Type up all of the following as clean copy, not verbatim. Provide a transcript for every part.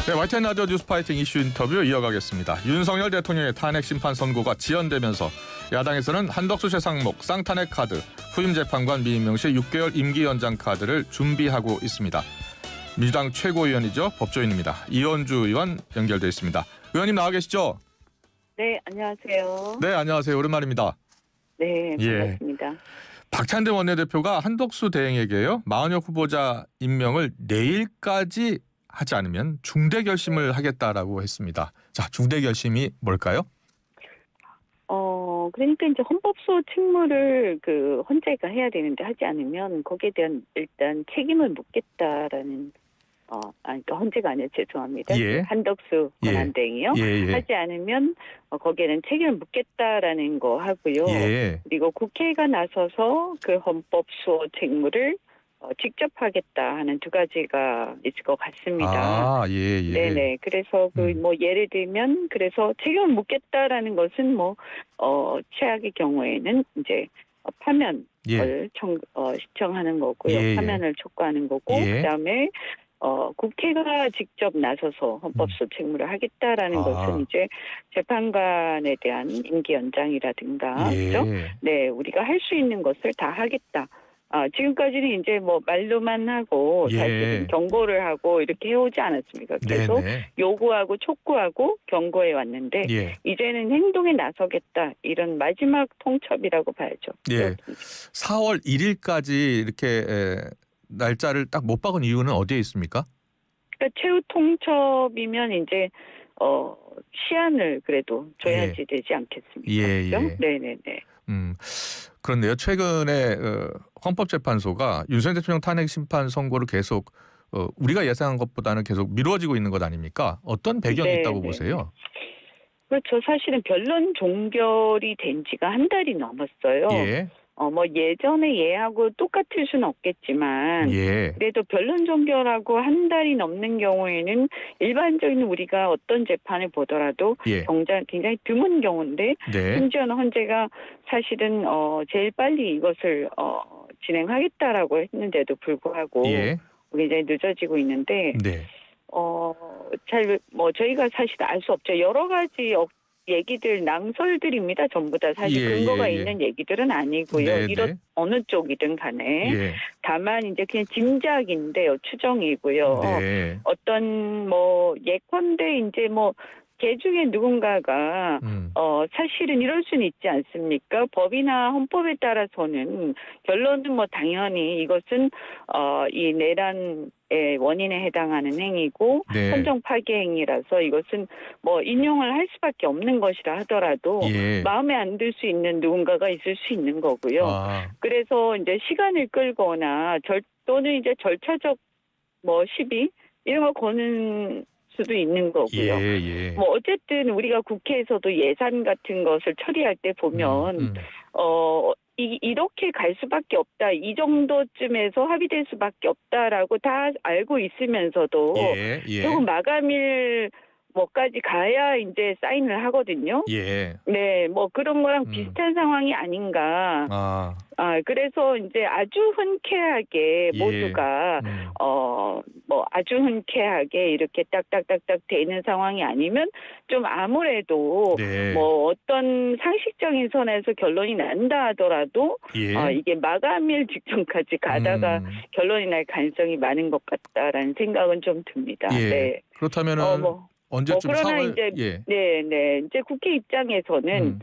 네, YTN 라디오 뉴스파이팅 이슈 인터뷰 이어가겠습니다. 윤석열 대통령의 탄핵 심판 선고가 지연되면서 야당에서는 한덕수 최상목 쌍탄핵 카드, 후임 재판관 미임명 시 6개월 임기 연장 카드를 준비하고 있습니다. 민주당 최고위원이죠. 법조인입니다. 이현주 의원 연결돼 있습니다. 의원님 나와 계시죠? 네, 안녕하세요. 네, 안녕하세요. 오랜만입니다. 네, 반갑습니다. 박찬대 원내대표가 한덕수 대행에게요. 마흔여 후보자 임명을 내일까지 하지 않으면 중대 결심을 하겠다라고 했습니다. 자, 중대 결심이 뭘까요? 그러니까 이제 헌법소 책무를 헌재가 해야 되는데 하지 않으면 거기에 대한 일단 책임을 묻겠다라는 그러니까 헌재가 아니라 죄송합니다. 예. 한덕수 권한대행이요. 예. 하지 않으면 거기에는 책임을 묻겠다라는 거 하고요. 예. 그리고 국회가 나서서 그 헌법소 책무를 직접 하겠다 하는 두 가지가 있을 것 같습니다. 예. 네네. 그래서 예를 들면 그래서 책임을 묻겠다라는 것은 최악의 경우에는 이제 파면을 신청하는 거고요. 파면을 촉구하는 거고 그다음에 국회가 직접 나서서 헌법소 책무를 하겠다라는 것은 이제 재판관에 대한 임기 연장이라든가 그렇죠? 네, 우리가 할 수 있는 것을 다 하겠다. 지금까지는 이제 말로만 하고 사실은 경고를 하고 이렇게 해오지 않았습니까? 계속 요구하고 촉구하고 경고해 왔는데 이제는 행동에 나서겠다 이런 마지막 통첩이라고 봐야죠. 예. 4월 1일까지 이렇게 날짜를 딱 못 박은 이유는 어디에 있습니까? 그러니까 최후 통첩이면 이제 시한을 그래도 줘야지 되지 않겠습니까? 그렇죠? 네네네. 그런데요. 최근에 헌법재판소가 윤석열 대통령 탄핵 심판 선고를 계속 우리가 예상한 것보다는 계속 미뤄지고 있는 것 아닙니까? 어떤 배경이 있다고 보세요? 그렇죠. 사실은 변론 종결이 된 지가 한 달이 넘었어요. 예전에 예하고 똑같을 수는 없겠지만 그래도 변론 종결하고 한 달이 넘는 경우에는 일반적인 우리가 어떤 재판을 보더라도 굉장히 드문 경우인데 심지어는 헌재가 사실은 제일 빨리 이것을 진행하겠다라고 했는데도 불구하고 굉장히 늦어지고 있는데 저희가 사실 알 수 없죠. 여러 가지 얘기들 낭설들입니다. 전부 다 사실 근거가 있는 얘기들은 아니고요. 어느 쪽이든 간에 다만 이제 그냥 짐작인데요. 추정이고요. 어떤 예컨대 이제 개 중에 누군가가 사실은 이럴 수는 있지 않습니까? 법이나 헌법에 따라서는 결론은 당연히 이것은 이 내란의 원인에 해당하는 행위고 헌정 파괴 행위라서 이것은 인용을 할 수밖에 없는 것이라 하더라도 마음에 안 들 수 있는 누군가가 있을 수 있는 거고요. 그래서 이제 시간을 끌거나 또는 이제 절차적 시비 이런 거 거는 수도 있는 거고요. 어쨌든 우리가 국회에서도 예산 같은 것을 처리할 때 보면 이렇게 갈 수밖에 없다. 이 정도쯤에서 합의될 수밖에 없다라고 다 알고 있으면서도 조금 마감일 까지 가야 이제 사인을 하거든요. 네, 그런 거랑 비슷한 상황이 아닌가. 그래서 이제 아주 흔쾌하게 모두가 아주 흔쾌하게 이렇게 딱딱딱딱 되는 상황이 아니면 좀 아무래도 어떤 상식적인 선에서 결론이 난다 하더라도 이게 마감일 직전까지 가다가 결론이 날 가능성이 많은 것 같다라는 생각은 좀 듭니다. 그렇다면은 언제쯤 그러나 이제 국회 입장에서는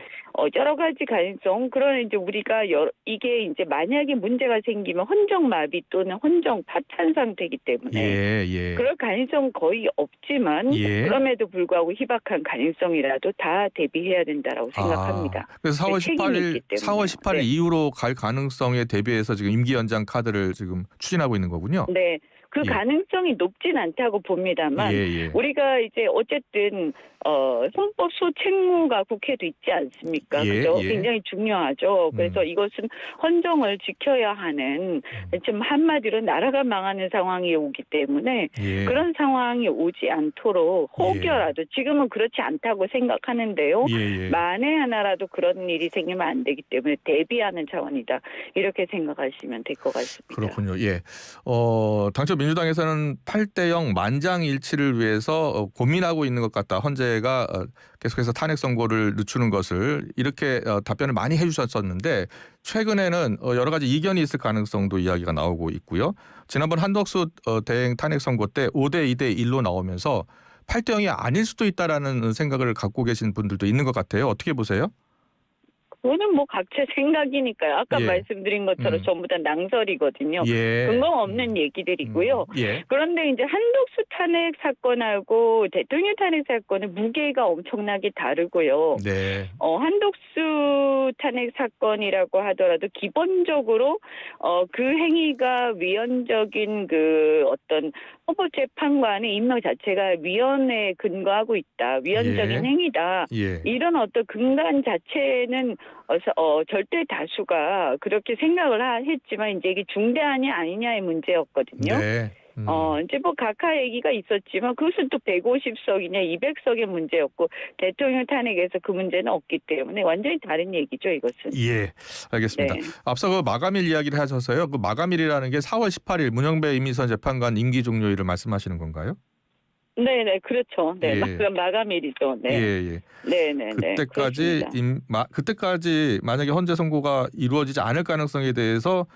여러 가지 가능성. 그러나 이제 우리가 이게 이제 만약에 문제가 생기면 헌정 마비 또는 헌정 파탄 상태이기 때문에 그럴 가능성 거의 없지만 그럼에도 불구하고 희박한 가능성이라도 다 대비해야 된다라고 생각합니다. 그래서 4월 18일 이후로 갈 가능성에 대비해서 지금 임기 연장 카드를 지금 추진하고 있는 거군요. 네. 그 가능성이 높진 않다고 봅니다만 우리가 이제 어쨌든 헌법소 책무가 국회도 있지 않습니까? 그죠? 굉장히 중요하죠. 그래서 이것은 헌정을 지켜야 하는 지금 한마디로 나라가 망하는 상황이 오기 때문에 그런 상황이 오지 않도록 혹여라도 지금은 그렇지 않다고 생각하는데요. 만에 하나라도 그런 일이 생기면 안 되기 때문에 대비하는 차원이다. 이렇게 생각하시면 될 것 같습니다. 그렇군요. 당초 민주당에서는 8대0 만장일치를 위해서 고민하고 있는 것 같다. 헌재가 계속해서 탄핵 선고를 늦추는 것을 이렇게 답변을 많이 해주셨었는데 최근에는 여러 가지 이견이 있을 가능성도 이야기가 나오고 있고요. 지난번 한덕수 대행 탄핵 선고 때 5대2대 1로 나오면서 8대0이 아닐 수도 있다라는 생각을 갖고 계신 분들도 있는 것 같아요. 어떻게 보세요? 그거는 뭐 각자 생각이니까요. 아까 예. 말씀드린 것처럼 전부 다 낭설이거든요. 예. 근거 없는 얘기들이고요. 예. 그런데 이제 한덕수 탄핵 사건하고 대통령 탄핵 사건은 무게가 엄청나게 다르고요. 네. 한덕수 탄핵 사건이라고 하더라도 기본적으로 그 행위가 위헌적인 그 어떤 헌법재판관의 임명 자체가 위헌에 근거하고 있다. 위헌적인 예. 행위다. 예. 이런 어떤 근간 자체는 절대 다수가 그렇게 생각을 했지만 이제 이게 중대한이 아니냐의 문제였거든요. 네. 이제 뭐 각하 얘기가 있었지만 그것은 또 150석이냐 200석의 문제였고 대통령 탄핵에서 그 문제는 없기 때문에 완전히 다른 얘기죠, 이것은. 예, 알겠습니다. 네. 앞서 그 마감일 이야기를 하셔서요. 그 마감일이라는 게 4월 18일 문영배 임의선 재판관 임기 종료일을 말씀하시는 건가요? 네, 그렇죠. 네, 예. 마감일이죠. 네. 예. 네. 그때까지 만약에 헌재 선고가 이루어지지 않을 가능성에 대해서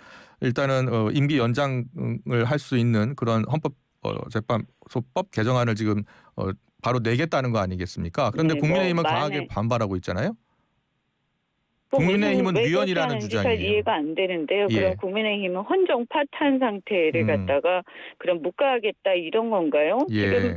일단은 임기 연장을 할 수 있는 그런 헌법 재판소법 개정안을 지금 바로 내겠다는 거 아니겠습니까? 그런데 네, 국민의힘은 뭐 강하게 반발하고 있잖아요. 뭐 국민의힘은 왜 위헌이라는 그렇게 하는지 잘 주장이에요. 이해가 안 되는데요. 예. 그럼 국민의힘은 헌정 파탄 상태를 갖다가 그럼 묵과하겠다 이런 건가요? 예. 지금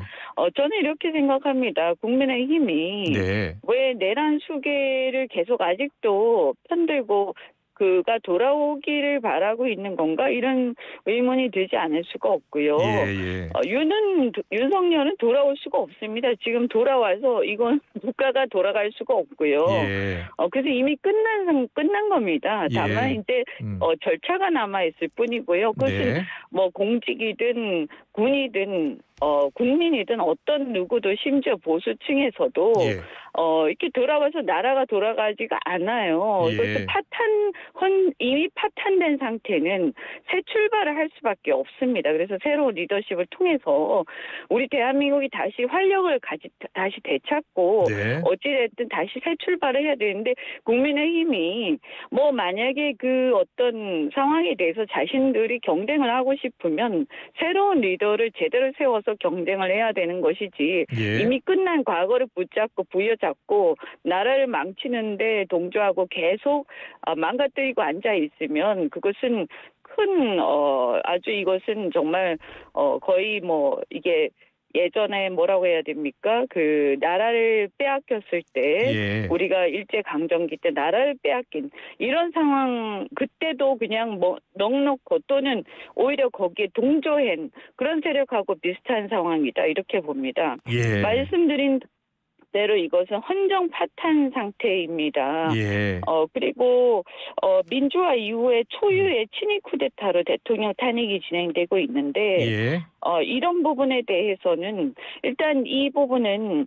저는 이렇게 생각합니다. 국민의힘이 네. 왜 내란 수계를 계속 아직도 편들고 그가 돌아오기를 바라고 있는 건가 이런 의문이 들지 않을 수가 없고요. 예. 윤석열은 돌아올 수가 없습니다. 지금 돌아와서 이건 국가가 돌아갈 수가 없고요. 예. 그래서 이미 끝난 겁니다. 다만 예. 이제 절차가 남아 있을 뿐이고요. 그것은 네. 뭐 공직이든 군이든 국민이든 어떤 누구도 심지어 보수층에서도 예. 이렇게 돌아와서 나라가 돌아가지가 않아요. 예. 그래서 이미 파탄된 상태는 새 출발을 할 수밖에 없습니다. 그래서 새로운 리더십을 통해서 우리 대한민국이 다시 활력을 다시 되찾고 네. 어찌됐든 다시 새 출발을 해야 되는데 국민의힘이 뭐 만약에 그 어떤 상황에 대해서 자신들이 경쟁을 하고 싶으면 새로운 리더를 제대로 세워서 경쟁을 해야 되는 것이지 예. 이미 끝난 과거를 붙잡고 부여잡고 나라를 망치는데 동조하고 계속 망가뜨리고 앉아 있으면 그것은 큰 아주 이것은 정말 거의 뭐 이게 예전에 뭐라고 해야 됩니까? 그 나라를 빼앗겼을 때 예. 우리가 일제 강점기 때 나라를 빼앗긴 이런 상황 그때도 그냥 뭐 넉넉고 또는 오히려 거기에 동조한 그런 세력하고 비슷한 상황이다 이렇게 봅니다. 예. 말씀드린 대로 이것은 헌정 파탄 상태입니다. 예. 그리고 민주화 이후에 초유의 친위 쿠데타로 대통령 탄핵이 진행되고 있는데 예. 이런 부분에 대해서는 일단 이 부분은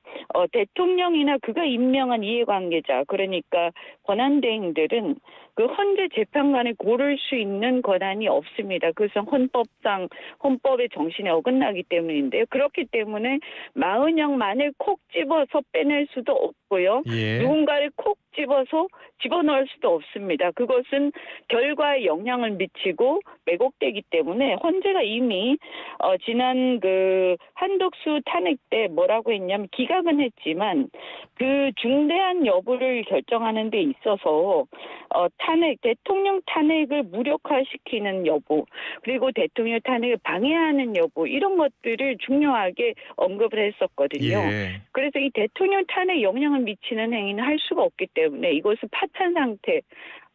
대통령이나 그가 임명한 이해관계자 그러니까 권한대행들은 그 헌재 재판관을 고를 수 있는 권한이 없습니다. 그것은 헌법의 정신에 어긋나기 때문인데요. 그렇기 때문에 마은영만을 콕 집어서 빼낼 수도 없고요. 예. 누군가를 콕 집어서 집어넣을 수도 없습니다. 그것은 결과에 영향을 미치고 왜곡되기 때문에 헌재가 이미 지난 그 한덕수 탄핵 때 뭐라고 했냐면 기각은 했지만 그 중대한 여부를 결정하는 데 있어서 대통령 탄핵을 무력화시키는 여부 그리고 대통령 탄핵을 방해하는 여부 이런 것들을 중요하게 언급을 했었거든요. 예. 그래서 이 대통령 탄핵에 영향을 미치는 행위는 할 수가 없기 때문에 이것은 파탄 상태,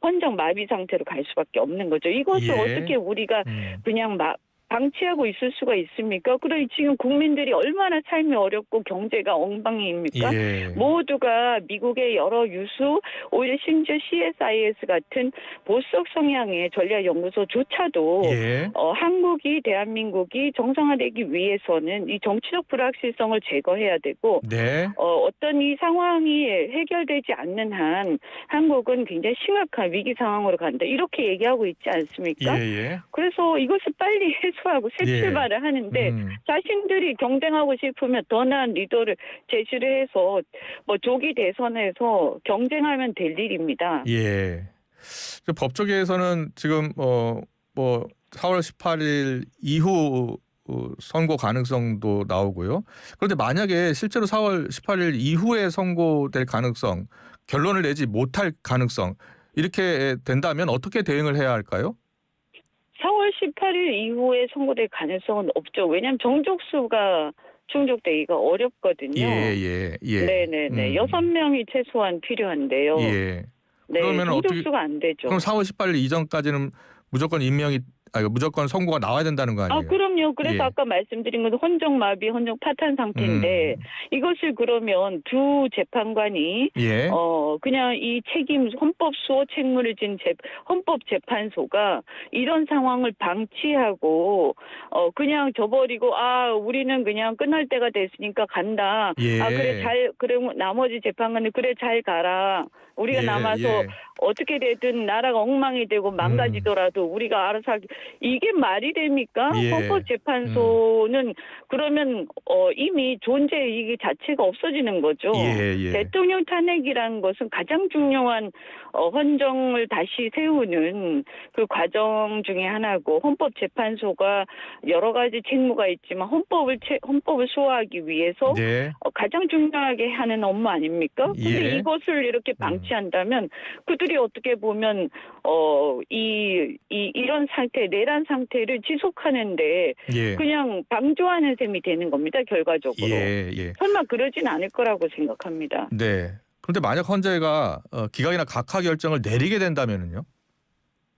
헌정 마비 상태로 갈 수밖에 없는 거죠. 이것을 예. 어떻게 우리가 그냥 방치하고 있을 수가 있습니까? 그러니 지금 국민들이 얼마나 삶이 어렵고 경제가 엉망입니까? 예. 모두가 미국의 여러 유수, 오히려 심지어 CSIS 같은 보수적 성향의 전략연구소조차도 예. 대한민국이 정상화되기 위해서는 이 정치적 불확실성을 제거해야 되고 네. 어떤 이 상황이 해결되지 않는 한 한국은 굉장히 심각한 위기 상황으로 간다. 이렇게 얘기하고 있지 않습니까? 예. 그래서 이것을 빨리 투하고 새 예. 출발을 하는데 자신들이 경쟁하고 싶으면 더 나은 리더를 제시를 해서 뭐 조기 대선에서 경쟁하면 될 일입니다. 예. 법조계에서는 지금 뭐 4월 18일 이후 선고 가능성도 나오고요. 그런데 만약에 실제로 4월 18일 이후에 선고될 가능성, 결론을 내지 못할 가능성 이렇게 된다면 어떻게 대응을 해야 할까요? 4월 18일 이후에 선고될 가능성은 없죠. 왜냐하면 정족수가 충족되기가 어렵거든요. 예. 네네네. 6명이 최소한 필요한데요. 예. 네, 그러면 정족수가 안 되죠. 그럼 4월 18일 무조건 무조건 선고가 나와야 된다는 거 아니에요? 그럼요. 그래서 예. 아까 말씀드린 건 헌정마비, 헌정 파탄 상태인데 이것을 그러면 두 재판관이 예. 그냥 이 책임 헌법 수호 책무를 진 헌법재판소가 이런 상황을 방치하고 그냥 저버리고 우리는 그냥 끝날 때가 됐으니까 간다. 예. 그래 나머지 재판관들 그래 잘 가라. 우리가 남아서 어떻게 되든 나라가 엉망이 되고 망가지더라도 우리가 알아서 이게 말이 됩니까? 예. 헌법재판소는 그러면 이미 존재 이익 자체가 없어지는 거죠. 예. 대통령 탄핵이라는 것은 가장 중요한 헌정을 다시 세우는 그 과정 중에 하나고 헌법재판소가 여러 가지 책무가 있지만 헌법을 수호하기 위해서 네. 가장 중요하게 하는 업무 아닙니까? 근데 예. 이것을 이렇게 방치한다면 그들이 어떻게 보면 이런 상태, 내란 상태를 지속하는데 예. 그냥 방조하는 셈이 되는 겁니다. 결과적으로. 예. 설마 그러진 않을 거라고 생각합니다. 네. 그런데 만약 헌재가 기각이나 각하 결정을 내리게 된다면은요?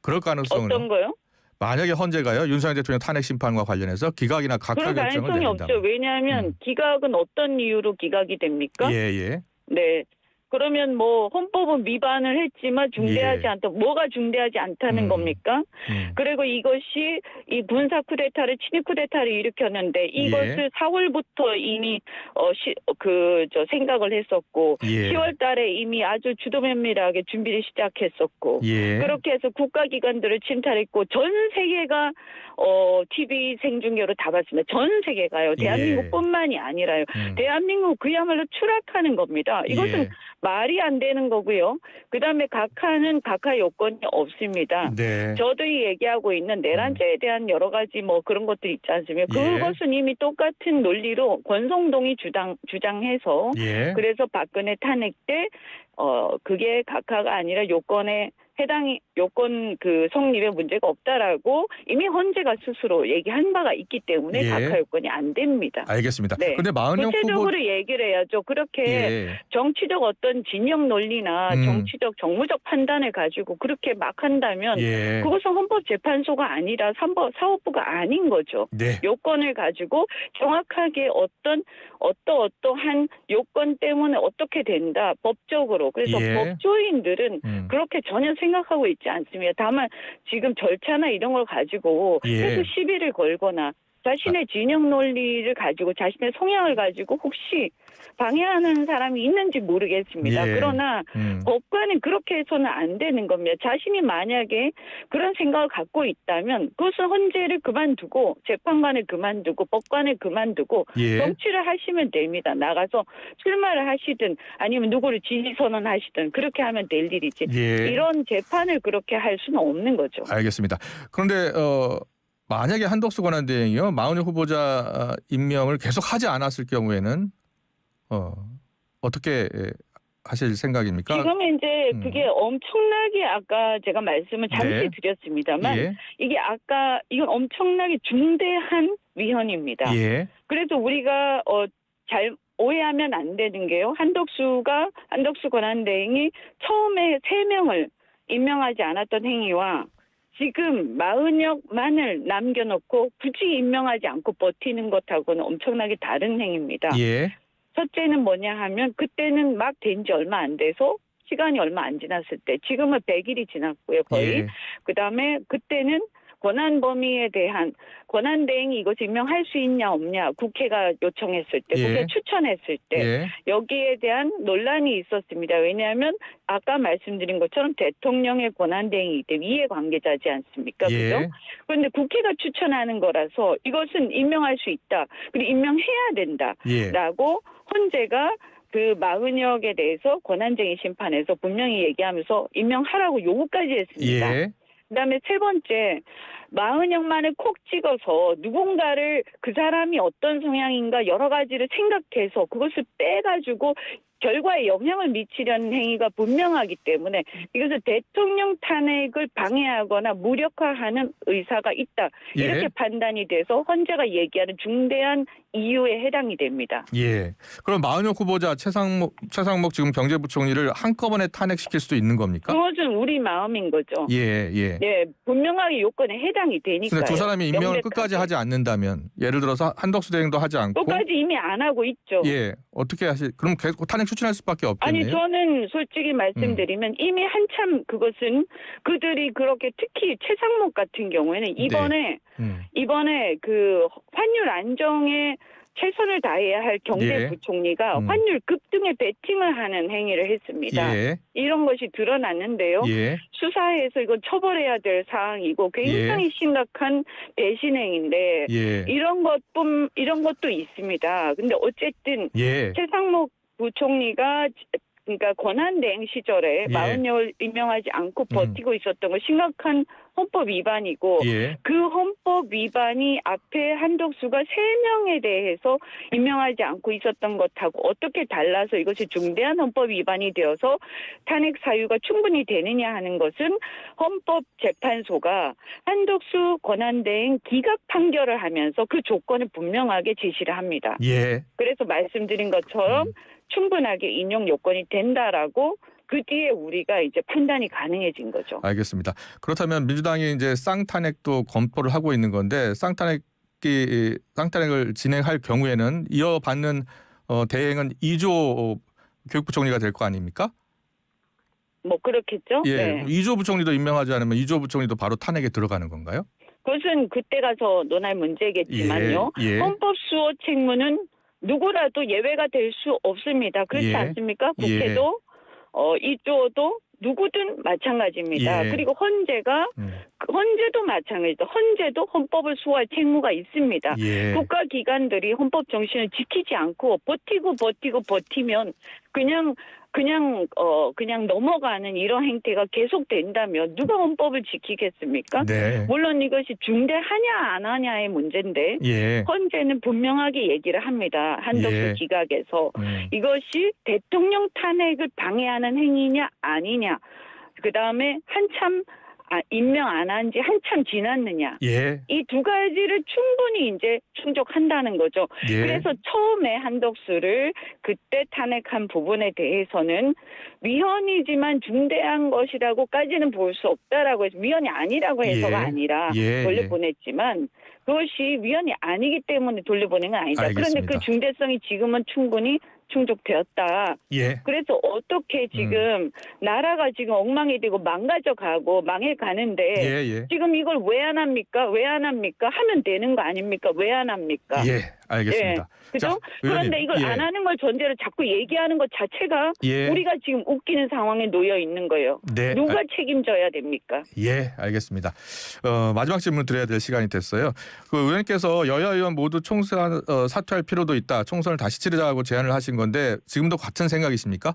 그럴 가능성은 어떤 거요? 만약에 헌재가요 윤석열 대통령 탄핵 심판과 관련해서 기각이나 각하 그럴 결정을 가능성이 내린다. 없죠. 왜냐하면 기각은 어떤 이유로 기각이 됩니까? 예. 네. 그러면 뭐 헌법은 위반을 했지만 중대하지 않다. 뭐가 중대하지 않다는 겁니까? 그리고 이것이 이 군사 쿠데타를 친위 쿠데타를 일으켰는데 이것을 4월부터 이미 생각을 했었고 10월 달에 이미 아주 주도면밀하게 준비를 시작했었고 그렇게 해서 국가기관들을 침탈했고 전 세계가 TV 생중계로 다 봤습니다. 전 세계가요. 대한민국뿐만이 아니라요. 대한민국 그야말로 추락하는 겁니다. 이것은 말이 안 되는 거고요. 그다음에 각하는 각하 요건이 없습니다. 네. 저도 얘기하고 있는 내란죄에 대한 여러 가지 뭐 그런 것들 있지 않습니까? 그것은 이미 똑같은 논리로 권성동이 주장해서 그래서 박근혜 탄핵 때 그게 각하가 아니라 요건에 요건 성립에 문제가 없다라고 이미 헌재가 스스로 얘기한 바가 있기 때문에 각하 요건이 안 됩니다. 알겠습니다. 네. 근데 마은영 구체적으로 얘기를 해야죠. 그렇게 정치적 어떤 진영 논리나 정치적 정무적 판단을 가지고 그렇게 막 한다면 그것은 헌법재판소가 아니라 사법부가 아닌 거죠. 요건을 가지고 정확하게 어떠한 요건 때문에 어떻게 된다. 법적으로. 그래서 법조인들은 그렇게 전혀 생각하고 있지 않습니다. 다만 지금 절차나 이런 걸 가지고 계속 시비를 걸거나 자신의 진영 논리를 가지고 자신의 성향을 가지고 혹시 방해하는 사람이 있는지 모르겠습니다. 그러나 법관은 그렇게 해서는 안 되는 겁니다. 자신이 만약에 그런 생각을 갖고 있다면 그것은 헌재를 그만두고 재판관을 그만두고 법관을 그만두고 정치를 하시면 됩니다. 나가서 출마를 하시든 아니면 누구를 지지 선언하시든 그렇게 하면 될 일이지. 이런 재판을 그렇게 할 수는 없는 거죠. 알겠습니다. 그런데 만약에 한덕수 권한대행이요 마은영 후보자 임명을 계속 하지 않았을 경우에는 어떻게 하실 생각입니까? 지금 이제 그게 엄청나게 아까 제가 말씀을 잠시 드렸습니다만 이건 엄청나게 중대한 위헌입니다. 그래서 우리가 잘 오해하면 안 되는 게요. 한덕수 권한대행이 처음에 3명을 임명하지 않았던 행위와 지금 마은영만을 남겨놓고 굳이 임명하지 않고 버티는 것하고는 엄청나게 다른 행위입니다. 첫째는 뭐냐 하면 그때는 막 된 지 얼마 안 돼서 시간이 얼마 안 지났을 때 지금은 100일이 지났고요. 거의. 그다음에 그때는 권한 범위에 대한 권한 대행이 이것을 임명할 수 있냐 없냐 국회가 요청했을 때, 예. 국회 추천했을 때 예. 여기에 대한 논란이 있었습니다. 왜냐하면 아까 말씀드린 것처럼 대통령의 권한 대행이기 때문에 이해관계자지 않습니까? 예. 그죠? 그런데 국회가 추천하는 거라서 이것은 임명할 수 있다. 그리고 임명해야 된다라고 헌재가 그 40여에 대해서 권한쟁의 심판에서 분명히 얘기하면서 임명하라고 요구까지 했습니다. 예. 그다음에 세 번째, 40여만을 콕 찍어서 누군가를 그 사람이 어떤 성향인가 여러 가지를 생각해서 그것을 빼가지고 결과에 영향을 미치려는 행위가 분명하기 때문에 이것을 대통령 탄핵을 방해하거나 무력화하는 의사가 있다. 예. 이렇게 판단이 돼서 헌재가 얘기하는 중대한 이유에 해당이 됩니다. 예. 그럼 마은혁 후보자 최상목 지금 경제부총리를 한꺼번에 탄핵시킬 수도 있는 겁니까? 그것은 우리 마음인 거죠. 예, 예. 네, 분명하게 요건에 해당이 되니까요. 근데 두 사람이 임명을 명백하게. 끝까지 하지 않는다면, 예를 들어서 한덕수 대행도 하지 않고, 끝까지 이미 안 하고 있죠. 예, 어떻게 그럼 계속 탄핵 추진할 수밖에 아니, 없겠네요. 저는 솔직히 말씀드리면 이미 한참 그것은 그들이 그렇게 특히 최상목 같은 경우에는 이번에 그 환율 안정에 최선을 다해야 할 경제부총리가 예. 환율 급등에 베팅을 하는 행위를 했습니다. 예. 이런 것이 드러났는데요. 예. 수사해서 이건 처벌해야 될 사항이고 굉장히 심각한 배신행인데 예. 이런 것도 있습니다. 근데 어쨌든 예. 최상목 부총리가 그러니까 권한대행 시절에 예. 40여 임명하지 않고 버티고 있었던 건 심각한 헌법 위반이고 예. 그 헌법 위반이 앞에 한덕수가 3명에 대해서 임명하지 않고 있었던 것하고 어떻게 달라서 이것이 중대한 헌법 위반이 되어서 탄핵 사유가 충분히 되느냐 하는 것은 헌법재판소가 한덕수 권한대행 기각 판결을 하면서 그 조건을 분명하게 제시를 합니다. 예. 그래서 말씀드린 것처럼 충분하게 인용 요건이 된다라고 그 뒤에 우리가 이제 판단이 가능해진 거죠. 알겠습니다. 그렇다면 민주당이 이제 쌍탄핵도 검토를 하고 있는 건데 쌍탄핵을 진행할 경우에는 이어받는 대행은 이조 교육부총리가 될 거 아닙니까? 뭐 그렇겠죠. 예. 네. 이조 부총리도 임명하지 않으면 이조 부총리도 바로 탄핵에 들어가는 건가요? 그것은 그때 가서 논할 문제겠지만요. 예. 예. 헌법 수호 책무는 누구라도 예외가 될 수 없습니다. 그렇지 예. 않습니까? 국회도 이조도 누구든 마찬가지입니다. 예. 그리고 헌재도 마찬가지죠. 헌재도 헌법을 수호할 책무가 있습니다. 예. 국가기관들이 헌법 정신을 지키지 않고 버티면 그냥 넘어가는 이런 행태가 계속된다면 누가 헌법을 지키겠습니까? 네. 물론 이것이 중대하냐 안 하냐의 문제인데 예. 헌재는 분명하게 얘기를 합니다. 한덕수 예. 기각에서 이것이 대통령 탄핵을 방해하는 행위냐 아니냐. 그다음에 한참 임명 안 한 지 한참 지났느냐. 예. 이 두 가지를 충분히 이제 충족한다는 거죠. 예. 그래서 처음에 한덕수를 그때 탄핵한 부분에 대해서는 위헌이지만 중대한 것이라고까지는 볼 수 없다라고 해서 위헌이 아니라고 해서가 아니라 돌려보냈지만 그것이 위헌이 아니기 때문에 돌려보낸 건 아니다. 알겠습니다. 그런데 그 중대성이 지금은 충분히 충족되었다. 예. 그래서 어떻게 지금 나라가 지금 엉망이 되고 망가져가고 망해가는데 예. 지금 이걸 왜 안 합니까? 왜 안 합니까? 하면 되는 거 아닙니까? 왜 안 합니까? 예. 알겠습니다. 그죠? 자, 그런데 이걸 안 하는 걸 전제로 자꾸 얘기하는 것 자체가 우리가 지금 웃기는 상황에 놓여 있는 거예요. 네. 누가 책임져야 됩니까? 예, 알겠습니다. 마지막 질문 드려야 될 시간이 됐어요. 그 의원께서 여야 의원 모두 총선 사퇴할 필요도 있다. 총선을 다시 치르자고 제안을 하신 건데 지금도 같은 생각이십니까?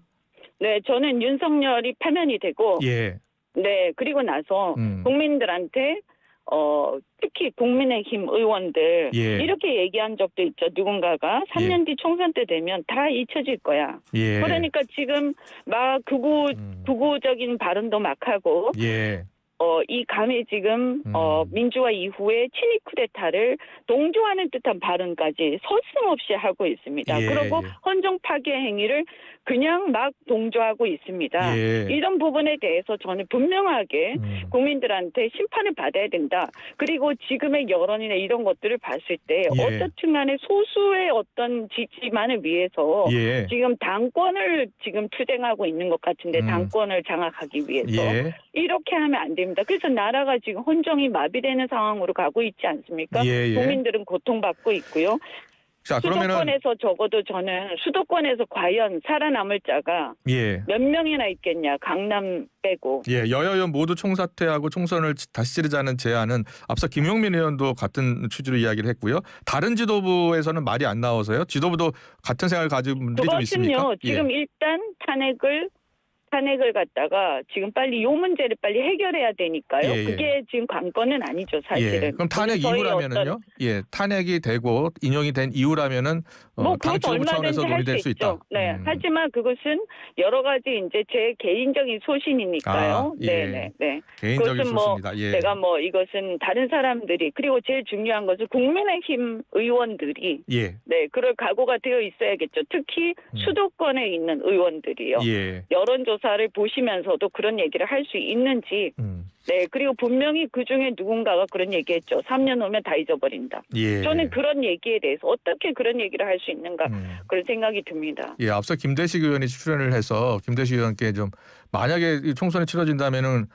네, 저는 윤석열이 파면이 되고 예. 네, 그리고 나서 국민들한테 특히 국민의힘 의원들 이렇게 얘기한 적도 있죠. 누군가가 3년 뒤 총선 때 되면 다 잊혀질 거야. 그러니까 지금 막 극우적인 발언도 막 하고 이 감히 지금 민주화 이후에 친위 쿠데타를 동조하는 듯한 발언까지 서슴없이 하고 있습니다. 그리고 헌정 파괴 행위를 그냥 막 동조하고 있습니다. 이런 부분에 대해서 저는 분명하게 국민들한테 심판을 받아야 된다. 그리고 지금의 여론이나 이런 것들을 봤을 때 어떻든 간에 소수의 어떤 지지만을 위해서 지금 당권을 지금 투쟁하고 있는 것 같은데 당권을 장악하기 위해서 이렇게 하면 안 됩니다. 그래서 나라가 지금 혼종이 마비되는 상황으로 가고 있지 않습니까? 예, 예. 국민들은 고통받고 있고요. 자, 그러면은 수도권에서 적어도 저는 수도권에서 과연 살아남을 자가 예. 몇 명이나 있겠냐. 강남 빼고. 예, 여야의원 모두 총사퇴하고 총선을 다시 치르자는 제안은 앞서 김용민 의원도 같은 취지로 이야기를 했고요. 다른 지도부에서는 말이 안 나와서요. 지도부도 같은 생각을 가진 분들이 좀 있습니까? 그것은요. 지금 일단 탄핵을 갖다가 지금 빨리 요 문제를 빨리 해결해야 되니까요. 예, 예. 그게 지금 관건은 아니죠, 사실은. 예, 그럼 탄핵 저희 이후라면은요? 예, 탄핵이 되고 인용이 된 이후라면은 당 그것도 지도부 차원에서 얼마든지 할 논의될 수 수 있죠. 있다. 네. 하지만 그것은 여러 가지 이제 제 개인적인 소신이니까요. 아, 예. 네. 개인적인 그것은 소신이다. 예. 제가 이것은 다른 사람들이 그리고 제일 중요한 것은 국민의힘 의원들이 예. 네, 그럴 각오가 되어 있어야겠죠. 특히 수도권에 있는 의원들이요. 예. 여론조사를 보시면서도 그런 얘기를 할 수 있는지. 네, 그리고 분명히 그중에 누군가가 그런 얘기했죠. 3년 후면 다 잊어버린다. 예. 저는 그런 얘기에 대해서 어떻게 그런 얘기를 할 수 있는가 그런 생각이 듭니다. 예, 앞서 김대식 의원이 출연을 해서 김대식 의원께 좀 만약에 이 총선이 치러진다면은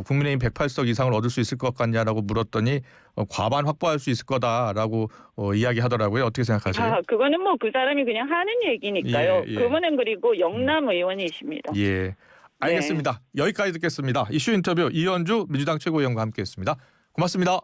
국민의힘 108석 이상을 얻을 수 있을 것 같냐라고 물었더니 과반 확보할 수 있을 거다라고 이야기하더라고요. 어떻게 생각하세요? 그거는 그 사람이 그냥 하는 얘기니까요. 예. 그분은 그리고 영남 의원이십니다. 예, 알겠습니다. 여기까지 듣겠습니다. 이슈 인터뷰 이현주 민주당 최고위원과 함께했습니다. 고맙습니다.